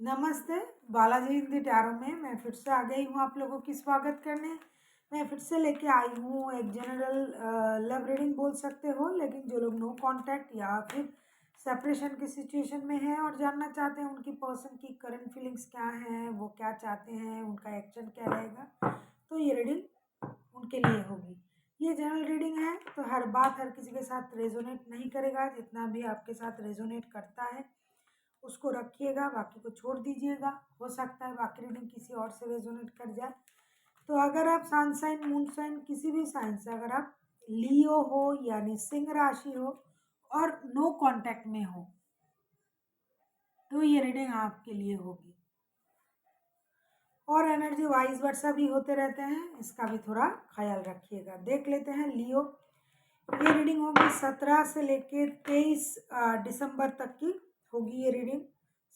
नमस्ते। बालाजी हिंदी टैरो में मैं फिर से आ गई हूँ आप लोगों की स्वागत करने। मैं फिर से लेके आई हूँ एक जनरल लव रीडिंग बोल सकते हो, लेकिन जो लोग नो कांटेक्ट या फिर सेपरेशन की सिचुएशन में हैं और जानना चाहते हैं उनकी पर्सन की करंट फीलिंग्स क्या हैं, वो क्या चाहते हैं, उनका एक्शन क्या रहेगा, तो ये रीडिंग उनके लिए होगी। ये जनरल रीडिंग है तो हर बात हर किसी के साथ रेजोनेट नहीं करेगा। जितना भी आपके साथ रेजोनेट करता है उसको रखिएगा, बाकी को छोड़ दीजिएगा। हो सकता है बाकी रीडिंग किसी और से रेजोनेट कर जाए। तो अगर आप सन साइन मून साइन किसी भी साइन से, अगर आप लियो हो यानी सिंह राशि हो और नो कांटेक्ट में हो, तो ये रीडिंग आपके लिए होगी। और एनर्जी वाइज वर्षा भी होते रहते हैं, इसका भी थोड़ा ख्याल रखिएगा। देख लेते हैं लियो। ये रीडिंग होगी 17 से लेके 23 दिसंबर तक की होगी। ये रीडिंग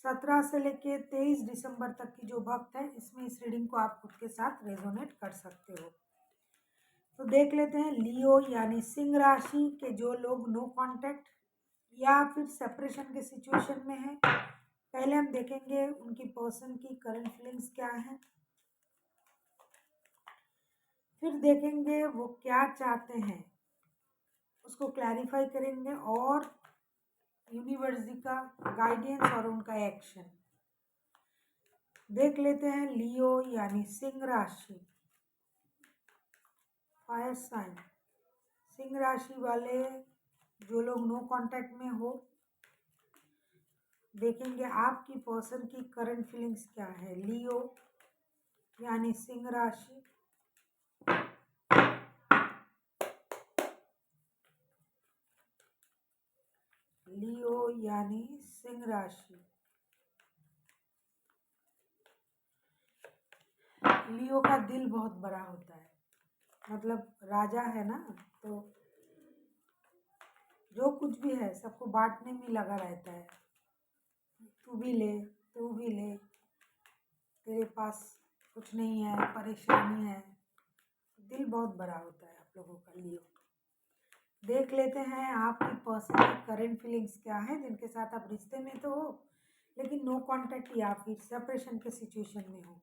17 से लेके 23 दिसंबर तक की जो वक्त है, इसमें इस रीडिंग को आप खुद के साथ रेजोनेट कर सकते हो। तो देख लेते हैं लियो यानी सिंह राशि के जो लोग नो कांटेक्ट या फिर सेपरेशन के सिचुएशन में हैं। पहले हम देखेंगे उनकी पर्सन की करंट फीलिंग्स क्या है, फिर देखेंगे वो क्या चाहते हैं, उसको क्लैरिफाई करेंगे, और यूनिवर्स जी का गाइडेंस और उनका एक्शन देख लेते हैं। लियो यानी सिंह राशि, फायर साइन, सिंह राशि वाले जो लोग नो कांटेक्ट में हो, देखेंगे आपकी पर्सन की करंट फीलिंग्स क्या है। लियो यानी सिंह राशि, लियो यानी सिंह राशि। लियो का दिल बहुत बड़ा होता है, मतलब राजा है ना, तो जो कुछ भी है सबको बांटने में लगा रहता है। तू भी ले, तू भी ले, तेरे पास कुछ नहीं है, परेशानी है। दिल बहुत बड़ा होता है आप लोगों का लियो। देख लेते हैं आपकी पर्सन की करंट फीलिंग्स क्या है, जिनके साथ आप रिश्ते में तो हो लेकिन नो कांटेक्ट या फिर सेपरेशन के सिचुएशन में हो।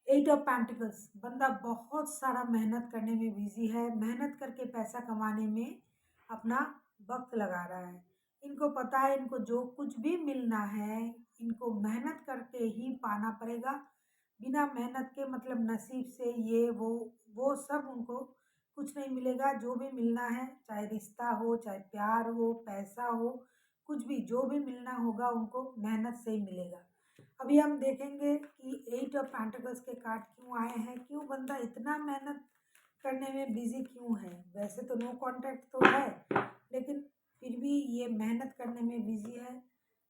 8 ऑफ पेंटिकल्स, बंदा बहुत सारा मेहनत करने में बिजी है, मेहनत करके पैसा कमाने में अपना वक्त लगा रहा है। इनको पता है इनको जो कुछ भी मिलना है इनको मेहनत करके ही पाना पड़ेगा। बिना मेहनत के मतलब नसीब से ये वो सब उनको कुछ नहीं मिलेगा। जो भी मिलना है, चाहे रिश्ता हो, चाहे प्यार हो, पैसा हो, कुछ भी जो भी मिलना होगा उनको मेहनत से ही मिलेगा। अभी हम देखेंगे कि 8 ऑफ पेंटिकल्स के कार्ड क्यों आए हैं, क्यों बंदा इतना मेहनत करने में बिजी क्यों है। वैसे तो नो कांटेक्ट तो है, लेकिन फिर भी ये मेहनत करने में बिजी है।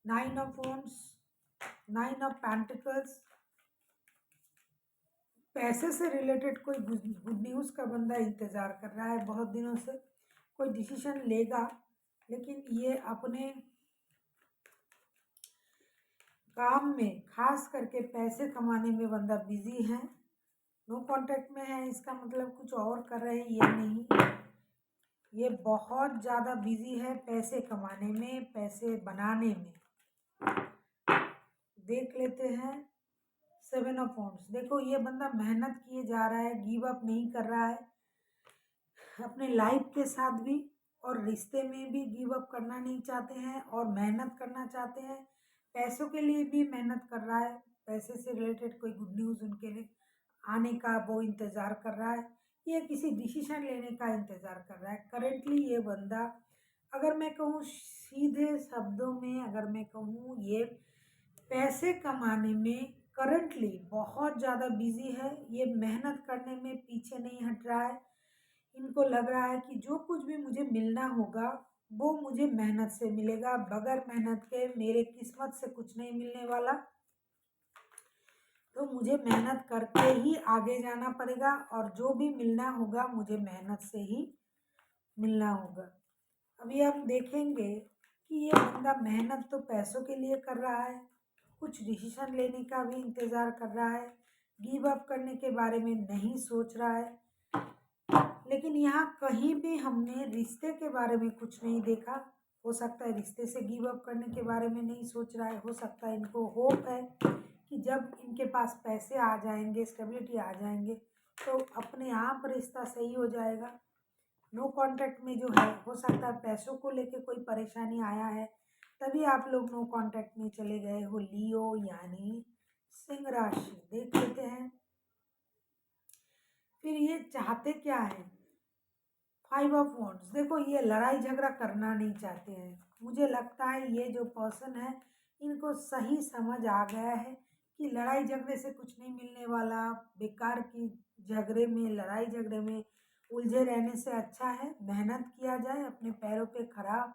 9 ऑफ वॉन्ड्स, 9 ऑफ पेंटिकल्स, पैसे से रिलेटेड कोई गुड न्यूज़ का बंदा इंतज़ार कर रहा है बहुत दिनों से। कोई डिसीजन लेगा, लेकिन ये अपने काम में खास करके पैसे कमाने में बंदा बिजी है। नो कांटेक्ट में है, इसका मतलब कुछ और कर रहे हैं ये नहीं, ये बहुत ज़्यादा बिजी है पैसे कमाने में, पैसे बनाने में। देख लेते हैं 7 ऑफ वॉन्ड्स। देखो ये बंदा मेहनत किए जा रहा है, गिव अप नहीं कर रहा है अपने लाइफ के साथ भी, और रिश्ते में भी गिव अप करना नहीं चाहते हैं और मेहनत करना चाहते हैं। पैसों के लिए भी मेहनत कर रहा है, पैसे से रिलेटेड कोई गुड न्यूज़ उनके लिए आने का वो इंतज़ार कर रहा है। ये किसी डिसीजन लेने का इंतज़ार कर रहा है करेंटली ये बंदा। अगर मैं कहूँ सीधे शब्दों में, अगर मैं कहूँ ये पैसे कमाने में करंटली बहुत ज़्यादा बिजी है। ये मेहनत करने में पीछे नहीं हट रहा है। इनको लग रहा है कि जो कुछ भी मुझे मिलना होगा वो मुझे मेहनत से मिलेगा, बगैर मेहनत के मेरे किस्मत से कुछ नहीं मिलने वाला। तो मुझे मेहनत करके ही आगे जाना पड़ेगा और जो भी मिलना होगा मुझे मेहनत से ही मिलना होगा। अभी हम देखेंगे कि ये बंदा मेहनत तो पैसों के लिए कर रहा है, कुछ डिसीजन लेने का भी इंतज़ार कर रहा है, गिव अप करने के बारे में नहीं सोच रहा है। लेकिन यहाँ कहीं भी हमने रिश्ते के बारे में कुछ नहीं देखा। हो सकता है रिश्ते से गिव अप करने के बारे में नहीं सोच रहा है, हो सकता है इनको होप है कि जब इनके पास पैसे आ जाएंगे, स्टेबिलिटी आ जाएंगे, तो अपने आप रिश्ता सही हो जाएगा। नो कांटेक्ट में जो है, हो सकता है पैसों को लेके कोई परेशानी आया है, तभी आप लोग नो कांटेक्ट में चले गए हो। लियो यानी सिंह राशि देख लेते हैं। फिर ये चाहते क्या है? 5 ऑफ वॉन्ड्स। देखो, ये लड़ाई झगड़ा करना नहीं चाहते हैं। मुझे लगता है ये जो पर्सन है, इनको सही समझ आ गया है कि लड़ाई झगड़े से कुछ नहीं मिलने वाला। बेकार की झगड़े में, लड़ाई झगड़े में उलझे रहने से अच्छा है मेहनत किया जाए, अपने पैरों पे खड़ा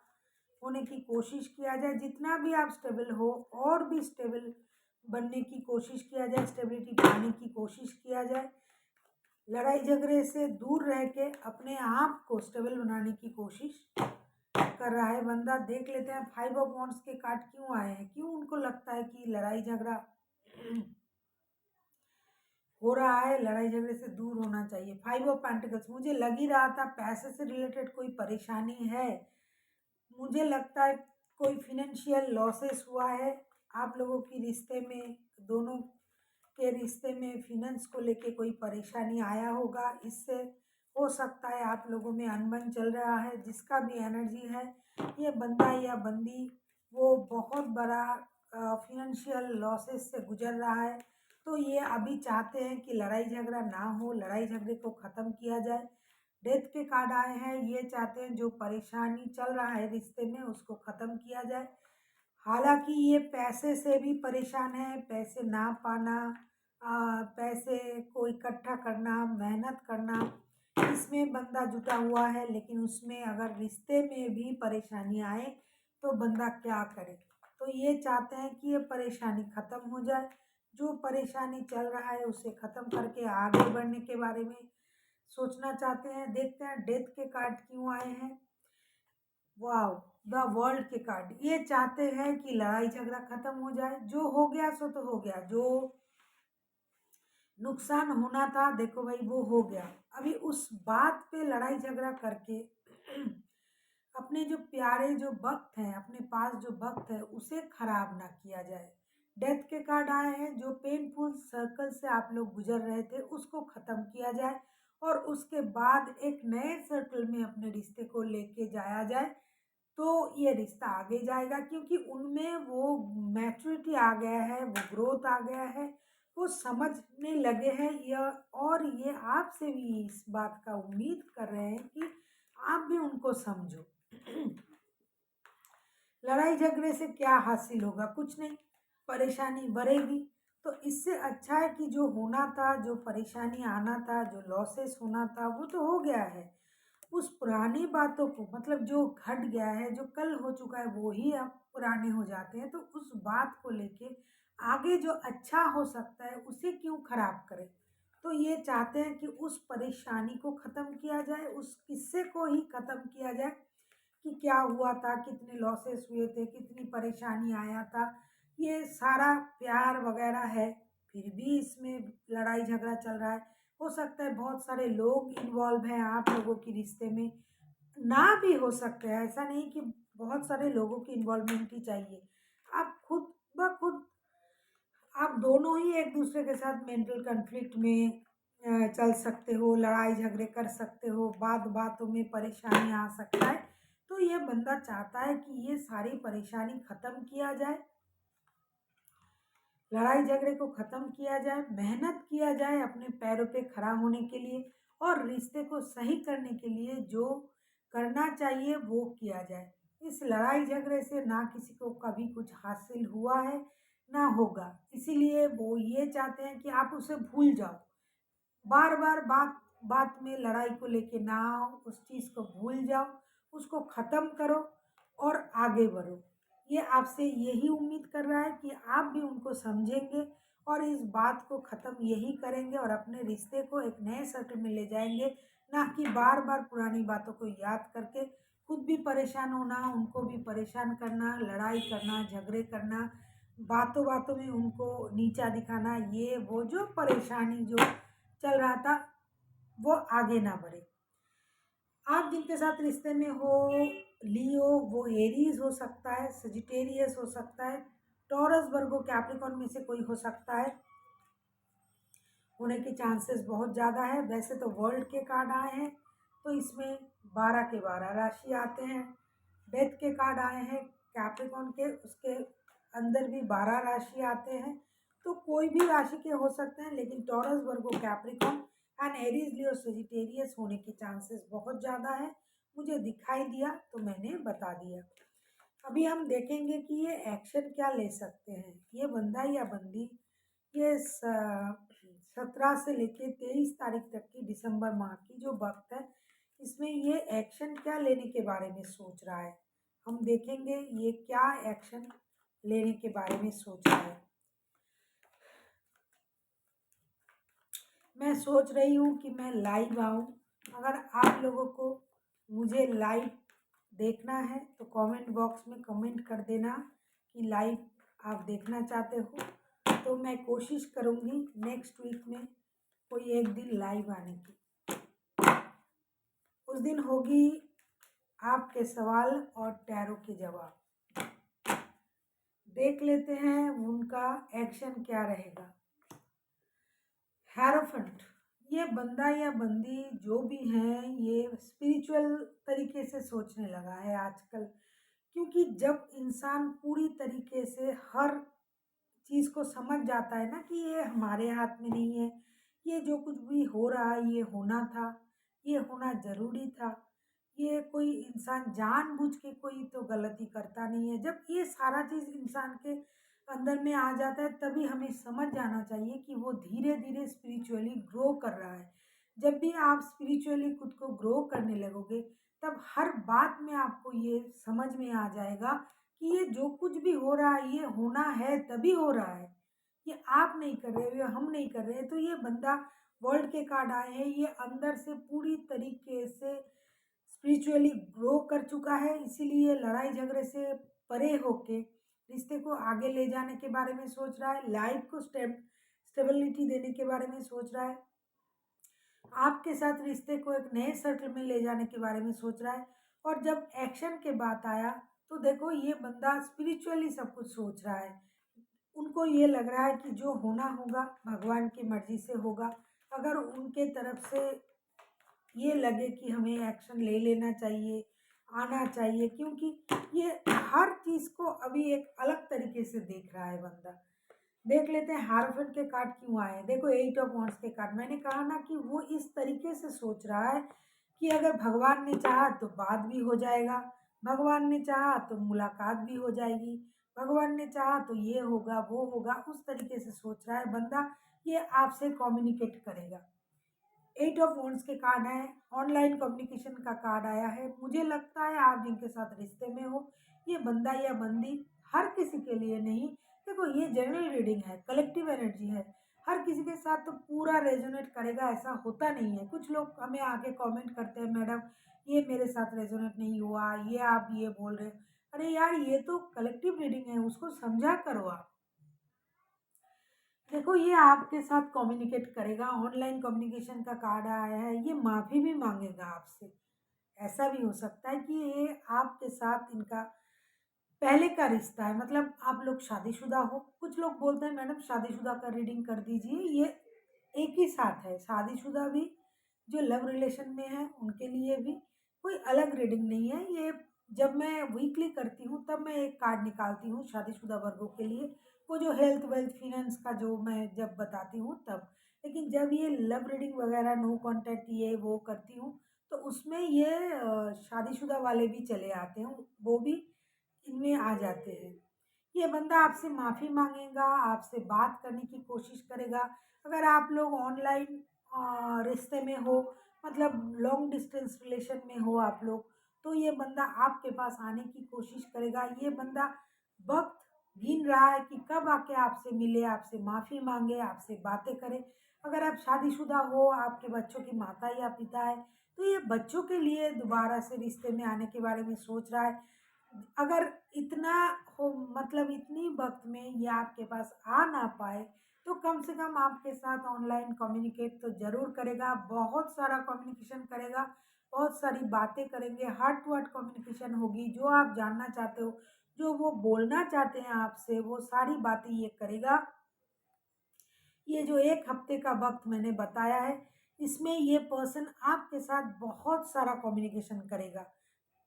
होने की कोशिश किया जाए। जितना भी आप स्टेबल हो, और भी स्टेबल बनने की कोशिश किया जाए, स्टेबिलिटी पाने की कोशिश किया जाए। लड़ाई झगड़े से दूर रह के अपने आप को स्टेबल बनाने की कोशिश कर रहा है बंदा। देख लेते हैं 5 ऑफ वॉन्ड्स के कार्ड क्यों आए हैं, क्यों उनको लगता है कि लड़ाई झगड़ा हो रहा है, लड़ाई झगड़े से दूर होना चाहिए। 5 ऑफ पेंटिकल्स, मुझे लग ही रहा था पैसे से रिलेटेड कोई परेशानी है। मुझे लगता है कोई फिनेंशियल लॉसेस हुआ है आप लोगों की रिश्ते में, दोनों के रिश्ते में फिनेंस को लेके कोई परेशानी आया होगा। इससे हो सकता है आप लोगों में अनबन चल रहा है। जिसका भी एनर्जी है, ये बंदा या बंदी वो बहुत बड़ा फिनेंशियल लॉसेस से गुजर रहा है, तो ये अभी चाहते हैं कि लड़ाई झगड़ा ना हो, लड़ाई झगड़े को ख़त्म किया जाए। डेथ के कार्ड आए हैं, ये चाहते हैं जो परेशानी चल रहा है रिश्ते में उसको ख़त्म किया जाए। हालांकि ये पैसे से भी परेशान है, पैसे ना पाना, पैसे को इकट्ठा करना, मेहनत करना, इसमें बंदा जुटा हुआ है। लेकिन उसमें अगर रिश्ते में भी परेशानी आए तो बंदा क्या करे? तो ये चाहते हैं कि ये परेशानी ख़त्म हो जाए। जो परेशानी चल रहा है उसे ख़त्म करके आगे बढ़ने के बारे में सोचना चाहते हैं। देखते हैं डेथ के कार्ड क्यों आए हैं। वाह, द वर्ल्ड के कार्ड, ये चाहते हैं कि लड़ाई झगड़ा खत्म हो जाए। जो हो गया सो तो हो गया, जो नुकसान होना था देखो भाई वो हो गया। अभी उस बात पे लड़ाई झगड़ा करके अपने जो प्यारे जो वक्त हैं, अपने पास जो वक्त है उसे खराब ना किया जाए। डेथ के कार्ड आए हैं, जो पेनफुल सर्कल से आप लोग गुजर रहे थे उसको ख़त्म किया जाए, और उसके बाद एक नए सर्कल में अपने रिश्ते को लेके जाया जाए, तो ये रिश्ता आगे जाएगा। क्योंकि उनमें वो मैच्योरिटी आ गया है, वो ग्रोथ आ गया है, वो समझने लगे हैं। यह और ये आपसे भी इस बात का उम्मीद कर रहे हैं कि आप भी उनको समझो। लड़ाई झगड़े से क्या हासिल होगा? कुछ नहीं, परेशानी बढ़ेगी। तो इससे अच्छा है कि जो होना था, जो परेशानी आना था, जो लॉसेस होना था वो तो हो गया है। उस पुरानी बातों को, मतलब जो घट गया है, जो कल हो चुका है वो ही अब पुराने हो जाते हैं। तो उस बात को लेके आगे जो अच्छा हो सकता है उसे क्यों खराब करें? तो ये चाहते हैं कि उस परेशानी को ख़त्म किया जाए, उस किस्से को ही ख़त्म किया जाए कि क्या हुआ था, कितने लॉसेस हुए थे, कितनी परेशानी आया था। ये सारा प्यार वगैरह है, फिर भी इसमें लड़ाई झगड़ा चल रहा है। हो सकता है बहुत सारे लोग इन्वॉल्व हैं आप लोगों के रिश्ते में, ना भी हो सकते हैं। ऐसा नहीं कि बहुत सारे लोगों की इन्वॉल्वमेंट ही चाहिए। आप खुद ब खुद आप दोनों ही एक दूसरे के साथ मेंटल कॉन्फ्लिक्ट में चल सकते हो, लड़ाई झगड़े कर सकते हो, बात बातों में परेशानी आ सकता है। तो ये बंदा चाहता है कि ये सारी परेशानी ख़त्म किया जाए, लड़ाई झगड़े को ख़त्म किया जाए, मेहनत किया जाए अपने पैरों पे खड़ा होने के लिए, और रिश्ते को सही करने के लिए जो करना चाहिए वो किया जाए। इस लड़ाई झगड़े से ना किसी को कभी कुछ हासिल हुआ है ना होगा, इसीलिए वो ये चाहते हैं कि आप उसे भूल जाओ। बार बार बात बात में लड़ाई को लेके ना आओ, उस चीज़ को भूल जाओ, उसको ख़त्म करो और आगे बढ़ो। ये आपसे यही उम्मीद कर रहा है कि आप भी उनको समझेंगे और इस बात को ख़त्म यही करेंगे, और अपने रिश्ते को एक नए सत्र में ले जाएंगे। ना कि बार बार पुरानी बातों को याद करके खुद भी परेशान होना, उनको भी परेशान करना, लड़ाई करना, झगड़े करना, बातों बातों में उनको नीचा दिखाना। ये वो जो परेशानी जो चल रहा था वो आगे ना बढ़े। आप जिनके साथ रिश्ते में हो लियो वो एरीज हो सकता है, सजिटेरियस हो सकता है, टॉरस वर्गो कैप्रिकॉन में से कोई हो सकता है, होने के चांसेस बहुत ज़्यादा है। वैसे तो वर्ल्ड के कार्ड आए हैं तो इसमें 12 के 12 राशि आते हैं। डेथ के कार्ड आए हैं कैप्रिकॉन के, उसके अंदर भी 12 राशि आते हैं। तो कोई भी राशि के हो सकते हैं, लेकिन Taurus Virgo Capricorn and Aries Leo Sagittarius होने की चांसेस बहुत ज़्यादा है। मुझे दिखाई दिया तो मैंने बता दिया। अभी हम देखेंगे कि ये एक्शन क्या ले सकते हैं। ये बंदा या बंदी ये 17 से लेके 23 तारीख तक की दिसंबर माह की जो वक्त है, इसमें ये एक्शन क्या लेने के बारे में सोच रहा है। हम देखेंगे ये क्या एक्शन लेने के बारे में सोच रहा है। मैं सोच रही हूँ कि मैं लाइव आऊँ। अगर आप लोगों को मुझे लाइव देखना है तो कमेंट बॉक्स में कमेंट कर देना कि लाइव आप देखना चाहते हो, तो मैं कोशिश करूँगी नेक्स्ट वीक में कोई एक दिन लाइव आने की। उस दिन होगी आपके सवाल और टैरो के जवाब। देख लेते हैं उनका एक्शन क्या रहेगा। हेरोफेंट, ये बंदा या बंदी जो भी हैं ये स्पिरिचुअल तरीके से सोचने लगा है आजकल, क्योंकि जब इंसान पूरी तरीके से हर चीज़ को समझ जाता है ना कि ये हमारे हाथ में नहीं है, ये जो कुछ भी हो रहा है ये होना था, ये होना ज़रूरी था, ये कोई इंसान जानबूझ के कोई तो गलती करता नहीं है। जब ये सारा चीज़ इंसान के अंदर में आ जाता है तभी हमें समझ जाना चाहिए कि वो धीरे धीरे स्पिरिचुअली ग्रो कर रहा है। जब भी आप स्पिरिचुअली खुद को ग्रो करने लगोगे तब हर बात में आपको ये समझ में आ जाएगा कि ये जो कुछ भी हो रहा है ये होना है तभी हो रहा है, ये आप नहीं कर रहे हो या हम नहीं कर रहे हैं। तो ये बंदा वर्ल्ड के कार्ड आए हैं, ये अंदर से पूरी तरीके से स्पिरिचुअली ग्रो कर चुका है, इसीलिए लड़ाई झगड़े से परे होके रिश्ते को आगे ले जाने के बारे में सोच रहा है, लाइफ को स्टेबिलिटी देने के बारे में सोच रहा है, आपके साथ रिश्ते को एक नए सर्कल में ले जाने के बारे में सोच रहा है। और जब एक्शन के बात आया तो देखो ये बंदा स्पिरिचुअली सब कुछ सोच रहा है। उनको ये लग रहा है कि जो होना होगा भगवान की मर्जी से होगा। अगर उनके तरफ से ये लगे कि हमें एक्शन ले लेना चाहिए, आना चाहिए, क्योंकि ये हर चीज़ को अभी एक अलग तरीके से देख रहा है बंदा। देख लेते हैं हारोफेंट के कार्ड क्यों आए हैं। देखो 8 ऑफ वांड्स के कार्ड, मैंने कहा ना कि वो इस तरीके से सोच रहा है कि अगर भगवान ने चाहा तो बात भी हो जाएगा, भगवान ने चाहा तो मुलाकात भी हो जाएगी, भगवान ने चाहा तो ये होगा वो होगा, उस तरीके से सोच रहा है बंदा। ये आपसे कम्युनिकेट करेगा। 8 ऑफ वांड्स के कार्ड आए, ऑनलाइन कम्युनिकेशन का कार्ड आया है। मुझे लगता है आप जिनके साथ रिश्ते में हो, ये बंदा या बंदी हर किसी के लिए नहीं। देखो ये जनरल रीडिंग है, कलेक्टिव एनर्जी है, हर किसी के साथ तो पूरा रेजोनेट करेगा ऐसा होता नहीं है। कुछ लोग हमें आके कमेंट करते हैं मैडम ये मेरे साथ रेजोनेट नहीं हुआ, ये आप ये बोल रहे हो। अरे यार ये तो कलेक्टिव रीडिंग है, उसको समझा करो आप। देखो ये आपके साथ कम्युनिकेट करेगा, ऑनलाइन कम्युनिकेशन का कार्ड आया है, ये माफ़ी भी मांगेगा आपसे। ऐसा भी हो सकता है कि ये आपके साथ इनका पहले का रिश्ता है, मतलब आप लोग शादीशुदा हो। कुछ लोग बोलते हैं मैडम शादीशुदा का रीडिंग कर दीजिए, ये एक ही साथ है, शादीशुदा भी जो लव रिलेशन में है उनके लिए भी कोई अलग रीडिंग नहीं है ये। जब मैं वीकली करती हूँ तब मैं एक कार्ड निकालती हूँ शादीशुदा वर्गों के लिए, वो जो हेल्थ वेल्थ फिनेंस का जो मैं जब बताती हूँ तब। लेकिन जब ये लव रीडिंग वगैरह नो कॉन्टैक्ट ये वो करती हूँ तो उसमें ये शादीशुदा वाले भी चले आते हैं, वो भी इनमें आ जाते हैं। ये बंदा आपसे माफ़ी मांगेगा, आपसे बात करने की कोशिश करेगा। अगर आप लोग ऑनलाइन रिश्ते में हो, मतलब लॉन्ग डिस्टेंस रिलेशन में हो आप लोग, तो ये बंदा आपके पास आने की कोशिश करेगा। ये बंदा वक्त गिन रहा है कि कब आके आपसे मिले, आपसे माफ़ी मांगे, आपसे बातें करे। अगर आप शादीशुदा हो, आपके बच्चों की माता या पिता है, तो ये बच्चों के लिए दोबारा से रिश्ते में आने के बारे में सोच रहा है। अगर इतना हो, मतलब इतनी वक्त में ये आपके पास आ ना पाए तो कम से कम आपके साथ ऑनलाइन कम्युनिकेट तो ज़रूर करेगा, बहुत सारा कम्युनिकेशन करेगा। बहुत सारी बातें करेंगे, हार्ट टू हार्ट कम्युनिकेशन होगी। जो आप जानना चाहते हो, जो वो बोलना चाहते हैं आपसे, वो सारी बातें ये करेगा। ये जो 1 हफ्ते का वक्त मैंने बताया है, इसमें ये पर्सन आपके साथ बहुत सारा कम्युनिकेशन करेगा।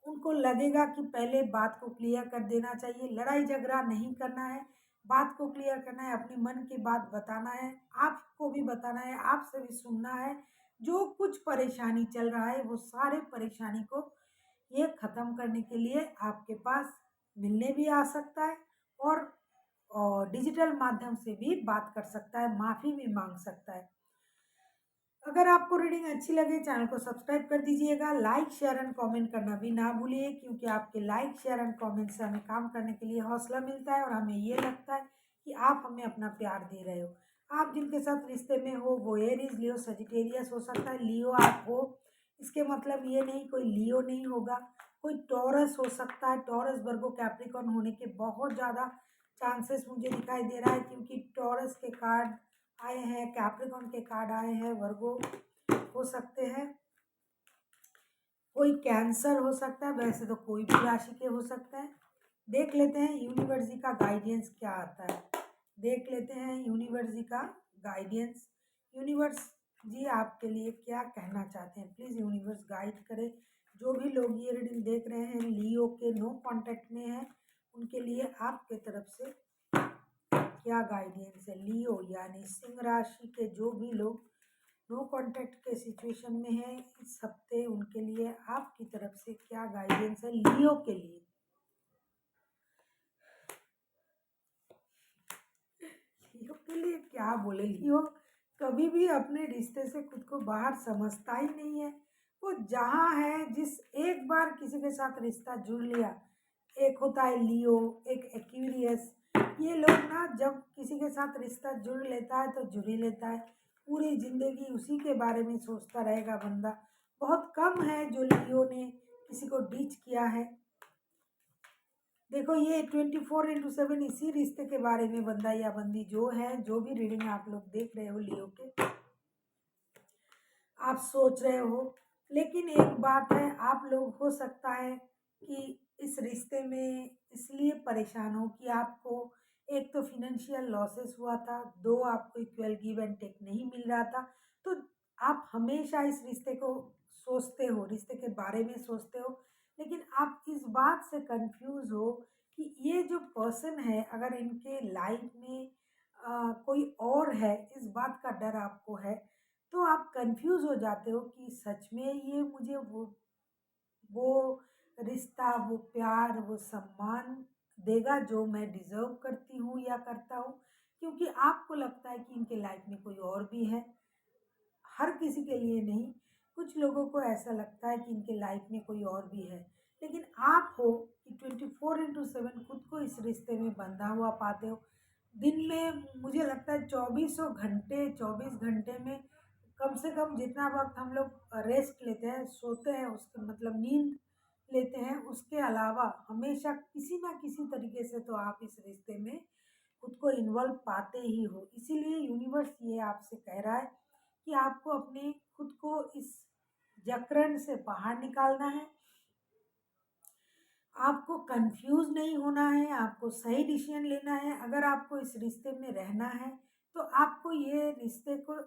उनको लगेगा कि पहले बात को क्लियर कर देना चाहिए, लड़ाई झगड़ा नहीं करना है, बात को क्लियर करना है, अपने मन की बात बताना है, आपको भी बताना है, आपसे भी सुनना है। जो कुछ परेशानी चल रहा है, वो सारे परेशानी को ये ख़त्म करने के लिए आपके पास मिलने भी आ सकता है, और डिजिटल माध्यम से भी बात कर सकता है, माफ़ी भी मांग सकता है। अगर आपको रीडिंग अच्छी लगे, चैनल को सब्सक्राइब कर दीजिएगा। लाइक शेयर एंड कमेंट करना भी ना भूलिए, क्योंकि आपके लाइक शेयर एंड कमेंट से हमें काम करने के लिए हौसला मिलता है, और हमें ये लगता है कि आप हमें अपना प्यार दे रहे हो। आप जिनके साथ रिश्ते में हो वो एरीज, लियो, सजिटेरियस हो सकता है। लियो आप हो, इसके मतलब ये नहीं कोई लियो नहीं होगा, कोई टॉरस हो सकता है। टॉरस, वर्गो, कैप्रिकॉर्न होने के बहुत ज़्यादा चांसेस मुझे दिखाई दे रहा है, क्योंकि टॉरस के कार्ड आए हैं, कैप्रिकॉर्न के कार्ड आए हैं, वर्गो हो सकते हैं, कोई कैंसर हो सकता है। वैसे तो कोई भी राशि के हो सकता है। देख लेते हैं यूनिवर्स जी का गाइडेंस क्या आता है। देख लेते हैं यूनिवर्स जी का गाइडेंस। यूनिवर्स जी आपके लिए क्या कहना चाहते हैं, प्लीज़ यूनिवर्स गाइड करें। जो भी लोग ये रीडिंग देख रहे हैं, लियो के नो कांटेक्ट में हैं, उनके लिए आपके तरफ से क्या गाइडेंस है। लियो यानी सिंह राशि के जो भी लोग नो कांटेक्ट के सिचुएशन में है इस हफ्ते, उनके लिए आपकी तरफ से क्या गाइडेंस है लियो के लिए। लियो के लिए क्या बोले, लियो कभी भी अपने रिश्ते से खुद को बाहर समझता ही नहीं है। वो जहाँ है, जिस एक बार किसी के साथ रिश्ता जुड़ लिया, एक होता है लियो, एक एक्वेरियस, ये लोग ना जब किसी के साथ रिश्ता जुड़ लेता है तो जुड़ ही लेता है, पूरी ज़िंदगी उसी के बारे में सोचता रहेगा बंदा। बहुत कम है जो लियो ने किसी को डिच किया है। देखो ये 24/7 इसी रिश्ते के बारे में बंदा या बंदी जो है, जो भी रीडिंग आप लोग देख रहे हो लियो के, आप सोच रहे हो। लेकिन एक बात है, आप लोग हो सकता है कि इस रिश्ते में इसलिए परेशान हो कि आपको एक तो फिनेंशियल लॉसेस हुआ था, दो आपको इक्वल गिव एंड टेक नहीं मिल रहा था। तो आप हमेशा इस रिश्ते को सोचते हो, रिश्ते के बारे में सोचते हो, लेकिन आप इस बात से कंफ्यूज हो कि ये जो पर्सन है, अगर इनके लाइफ में कोई और है, इस बात का डर आपको है। तो आप कंफ्यूज हो जाते हो कि सच में ये मुझे वो रिश्ता, वो प्यार, वो सम्मान देगा जो मैं डिज़र्व करती हूँ या करता हूँ, क्योंकि आपको लगता है कि इनके लाइफ में कोई और भी है। हर किसी के लिए नहीं, कुछ लोगों को ऐसा लगता है कि इनके लाइफ में कोई और भी है, लेकिन आप हो कि 24/7 खुद को इस रिश्ते में बंधा हुआ पाते हो। दिन में मुझे लगता है 24 में कम से कम जितना वक्त हम लोग रेस्ट लेते हैं, सोते हैं, उसके मतलब नींद लेते हैं, उसके अलावा हमेशा किसी ना किसी तरीके से तो आप इस रिश्ते में खुद को इन्वॉल्व पाते ही हो। इसीलिए यूनिवर्स ये आपसे कह रहा है कि आपको अपने खुद को इस जकड़न से बाहर निकालना है। आपको कंफ्यूज नहीं होना है, आपको सही डिसीजन लेना है। अगर आपको इस रिश्ते में रहना है तो आपको ये रिश्ते को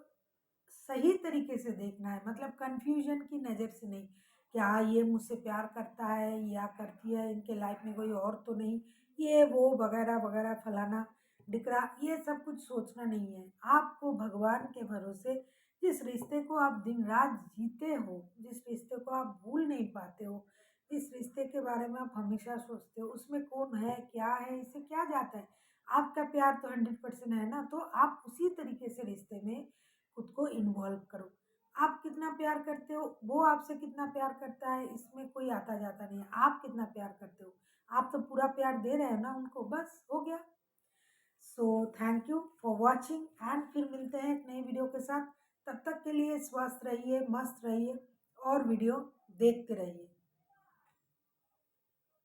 सही तरीके से देखना है, मतलब कंफ्यूजन की नज़र से नहीं, क्या ये मुझसे प्यार करता है या करती है, इनके लाइफ में कोई और तो नहीं, ये वो वगैरह वगैरह फलाना डिकरा, ये सब कुछ सोचना नहीं है। आपको भगवान के भरोसे जिस रिश्ते को आप दिन रात जीते हो, जिस रिश्ते को आप भूल नहीं पाते हो, जिस रिश्ते के बारे में आप हमेशा सोचते हो, उसमें कौन है, क्या है, इससे क्या जाता है। आपका प्यार तो 100% है ना, तो आप उसी तरीके से रिश्ते में खुद को इन्वॉल्व करो। आप कितना प्यार करते हो, वो आपसे कितना प्यार करता है, इसमें कोई आता जाता नहीं है। आप कितना प्यार करते हो, आप तो पूरा प्यार दे रहे हो ना उनको, बस हो गया। So thank you for watching, and फिर मिलते हैं एक नई वीडियो के साथ। तब तक के लिए स्वस्थ रहिए, मस्त रहिए और वीडियो देखते रहिए।